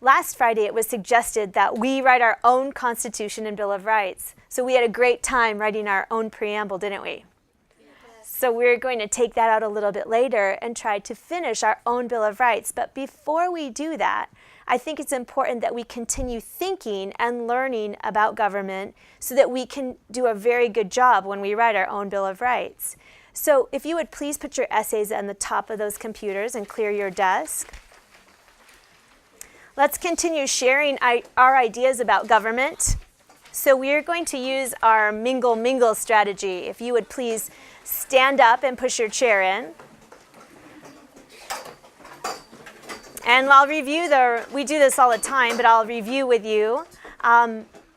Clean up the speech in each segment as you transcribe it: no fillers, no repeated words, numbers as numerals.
last Friday it was suggested that we write our own Constitution and Bill of Rights. So we had a great time writing our own preamble, didn't we? So we're going to take that out a little bit later and try to finish our own Bill of Rights. But before we do that, I think it's important that we continue thinking and learning about government so that we can do a very good job when we write our own Bill of Rights. So if you would please put your essays on the top of those computers and clear your desk. Let's continue sharing our ideas about government. So we're going to use our mingle strategy. If you would please stand up and push your chair in. And I'll review we do this all the time, but I'll review with you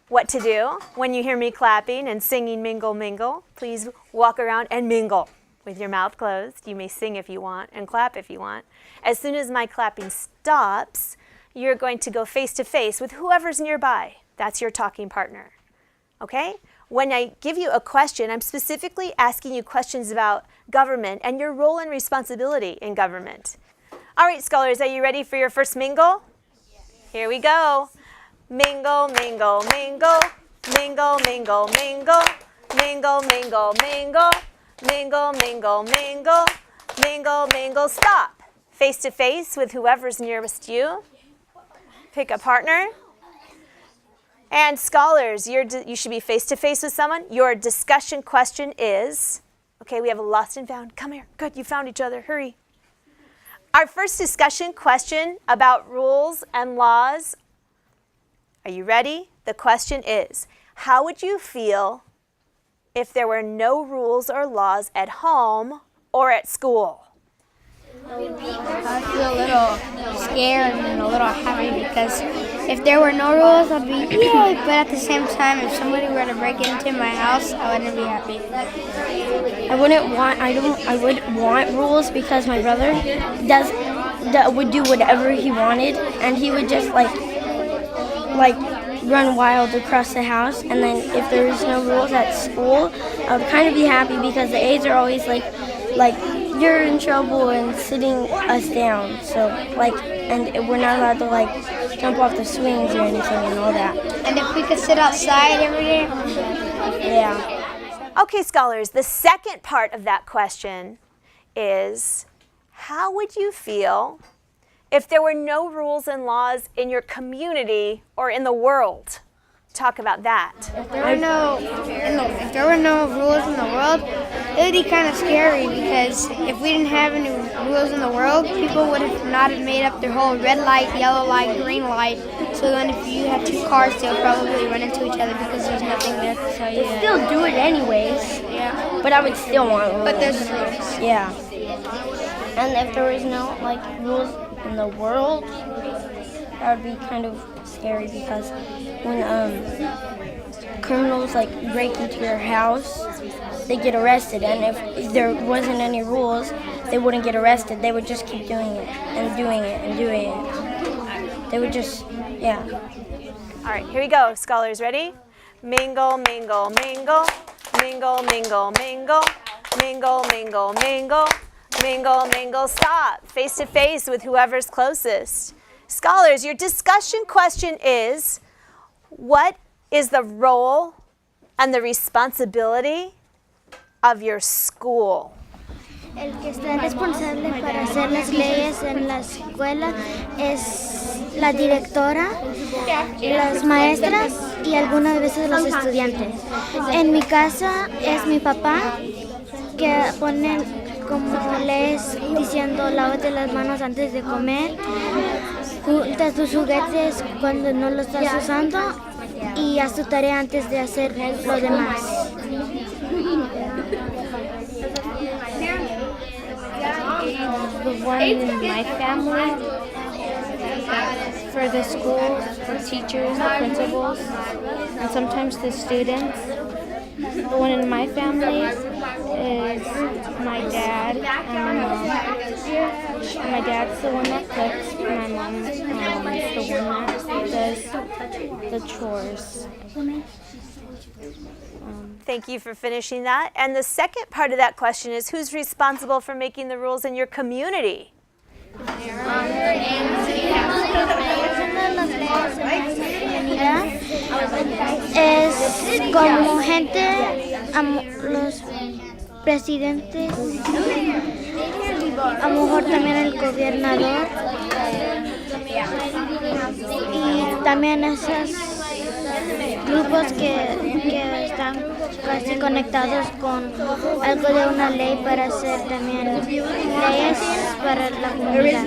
what to do when you hear me clapping and singing mingle. Please walk around and mingle with your mouth closed. You may sing if you want and clap if you want. As soon as my clapping stops, you're going to go face to face with whoever's nearby. That's your talking partner. Okay? When I give you a question, I'm specifically asking you questions about government and your role and responsibility in government. All right, scholars, are you ready for your first mingle? Yes. Here we go. Mingle, mingle, mingle. Mingle, mingle, mingle. Mingle, mingle, mingle. Mingle, mingle, mingle. Mingle, mingle, stop. Face to face with whoever's nearest you. Pick a partner. And scholars, you should be face-to-face with someone. Your discussion question is, okay, we have a lost and found. Come here. Good, you found each other. Hurry. Our first discussion question about rules and laws. Are you ready? The question is, how would you feel if there were no rules or laws at home or at school? I feel a little scared and a little happy because if there were no rules, I'd be yay. But at the same time, if somebody were to break into my house, I wouldn't be happy. I would want rules because my brother would do whatever he wanted, and he would just like run wild across the house. And then if there was no rules at school, I would kind of be happy because the aides are always like you're in trouble and sitting us down. So and we're not allowed to jump off the swings or anything and all that. And if we could sit outside every day? Yeah. Okay, scholars, the second part of that question is, how would you feel if there were no rules and laws in your community or in the world? Talk about that. If there were no rules in the world, it would be kind of scary because if we didn't have any rules in the world, people would have not made up their whole red light, yellow light, green light. So then if you had two cars, they'll probably run into each other because there's nothing there to tell you. They still do it anyways. Yeah. But I would still want rules. But there's rules. Yeah. And if there was no rules in the world, that would be kind of scary because when criminals break into your house, they get arrested, and if there wasn't any rules, they wouldn't get arrested. They would just keep doing it and doing it and doing it. They would just, yeah. All right, here we go, scholars, ready? Mingle, mingle, mingle. Mingle, mingle, mingle. Mingle, mingle, mingle. Mingle, mingle, stop. Face to face with whoever's closest. Scholars, your discussion question is, what is the role and the responsibility of your school? El que está responsable para hacer las leyes en la escuela es la directora, las maestras y algunas veces los estudiantes. En mi casa es mi papá, que pone como lees diciendo lávate las manos antes de comer, junta tus juguetes cuando no los estás usando y haz tu tarea antes de hacer lo demás. The one in my family, for the schools, the teachers, the principals, and sometimes the students. The one in my family is my dad and my mom. And my dad's the one that cooks, and my mom is the one that does the chores. Thank you for finishing that. And the second part of that question is, who's responsible for making the rules in your community? Los como gente, los presidentes, a lo mejor también el gobernador y también esos grupos que están casi conectados con algo de una ley para hacer también leyes para la comunidad.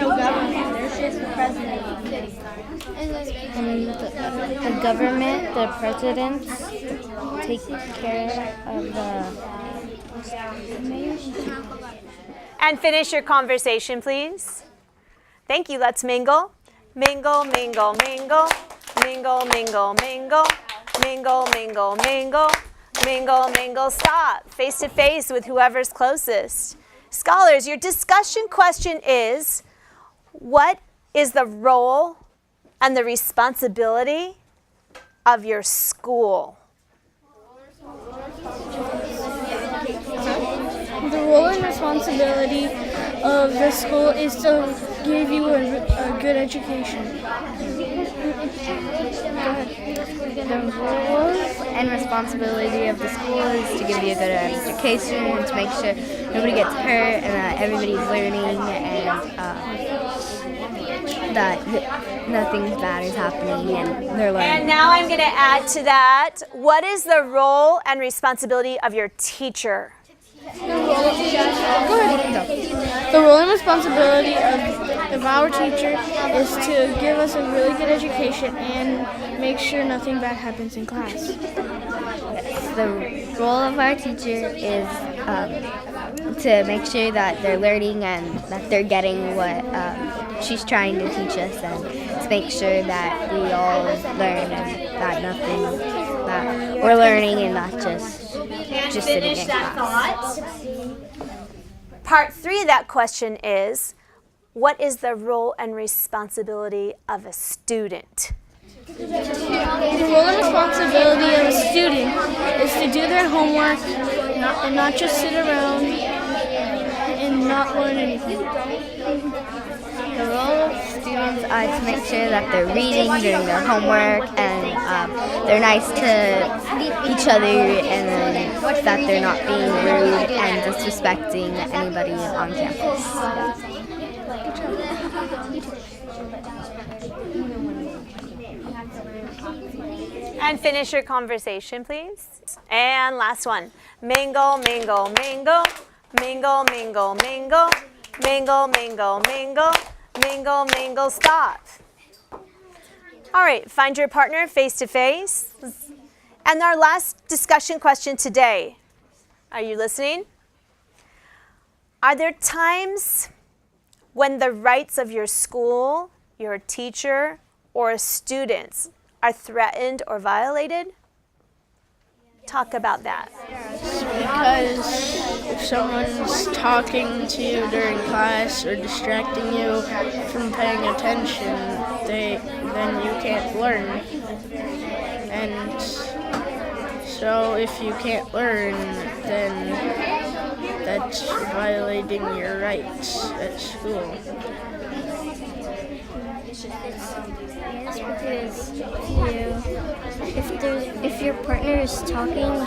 And the government, the presidents, take care of the. And finish your conversation, please. Thank you. Let's mingle. Mingle, mingle, mingle. Mingle, mingle, mingle. Mingle, mingle, mingle. Mingle, mingle. Stop. Face to face with whoever's closest. Scholars, your discussion question is, what is the role and the responsibility of your school? The role and responsibility of the school is to give you a good education. The roles and responsibility of the school is to give you a good education and to make sure nobody gets hurt and that everybody's learning and that nothing bad is happening and they're learning. And now I'm going to add to that, what is the role and responsibility of your teacher? The role and responsibility of our teacher is to give us a really good education and make sure nothing bad happens in class. The role of our teacher is to make sure that they're learning and that they're getting what she's trying to teach us, and to make sure that we all learn and that we're learning and not just sitting in class. Part 3 of that question is, what is the role and responsibility of a student? The role and responsibility of a student is to do their homework and not just sit around and not learn anything. The role of students are to make sure that they're reading, doing their homework, and they're nice to each other, and that they're not being rude and disrespecting anybody on campus. And finish your conversation, please. And last one. Mingle, mingle, mingle. Mingle, mingle, mingle. Mingle, mingle, mingle. Mingle, mingle, stop. All right, find your partner face to face. And our last discussion question today. Are you listening? Are there times when the rights of your school, your teacher, or students are threatened or violated? Talk about that. Because if someone's talking to you during class or distracting you from paying attention, then you can't learn. And so if you can't learn, then that's violating your rights at school. Yes, because if your partner is talking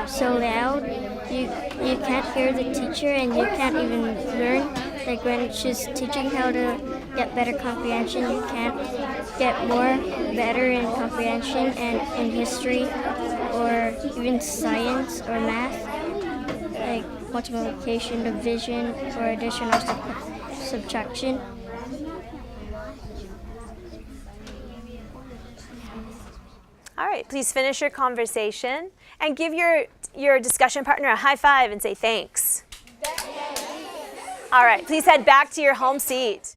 so loud, you can't hear the teacher and you can't even learn. Like when she's teaching how to get better comprehension, you can't get better in comprehension and in history or even science or math, like multiplication, division, or addition or subtraction. All right, please finish your conversation and give your discussion partner a high five and say thanks. All right, please head back to your home seat.